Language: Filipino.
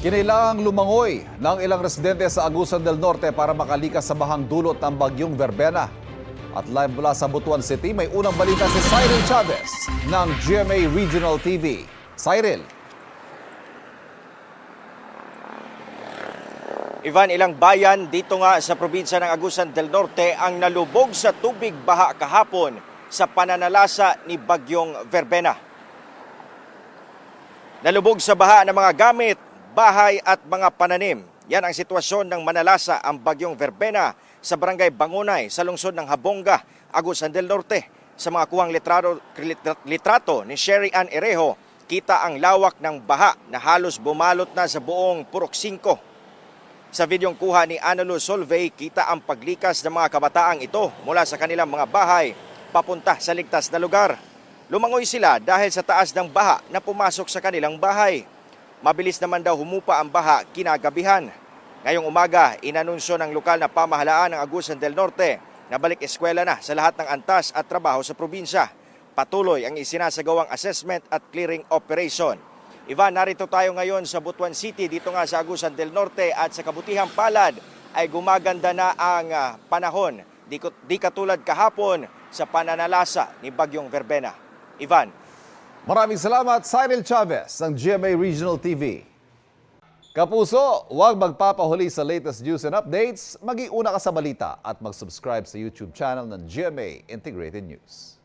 Kinailangang lumangoy ng ilang residente sa Agusan del Norte para makalikas sa bahang dulot ng bagyong Verbena. At live mula sa Butuan City, may unang balita si Cyril Chavez ng GMA Regional TV. Cyril. Ivan, ilang bayan dito nga sa probinsya ng Agusan del Norte ang nalubog sa tubig baha kahapon sa pananalasa ni bagyong Verbena. Nalubog sa baha ng mga gamit, bahay at mga pananim. Yan ang sitwasyon ng manalasa ang bagyong Verbena sa barangay Bangunay sa lungsod ng Habonga, Agusan del Norte. Sa mga kuhang litrato ni Sherry Ann Erejo, kita ang lawak ng baha na halos bumalot na sa buong Purok 5. Sa videong kuha ni Analo Solvay, kita ang paglikas ng mga kabataang ito mula sa kanilang mga bahay papunta sa ligtas na lugar. Lumangoy sila dahil sa taas ng baha na pumasok sa kanilang bahay. Mabilis naman daw humupa ang baha kinagabihan. Ngayong umaga, inanunsyo ng lokal na pamahalaan ng Agusan del Norte na balik eskwela na sa lahat ng antas at trabaho sa probinsya. Patuloy ang isinasagawang assessment at clearing operation. Ivan, narito tayo ngayon sa Butuan City, dito nga sa Agusan del Norte, at sa kabutihang palad ay gumaganda na ang panahon. Di katulad kahapon sa pananalasa ni bagyong Verbena. Ivan. Maraming salamat, Cyril Chavez ng GMA Regional TV. Kapuso, huwag magpapahuli sa latest news and updates. Mag-iuna ka sa balita at mag-subscribe sa YouTube channel ng GMA Integrated News.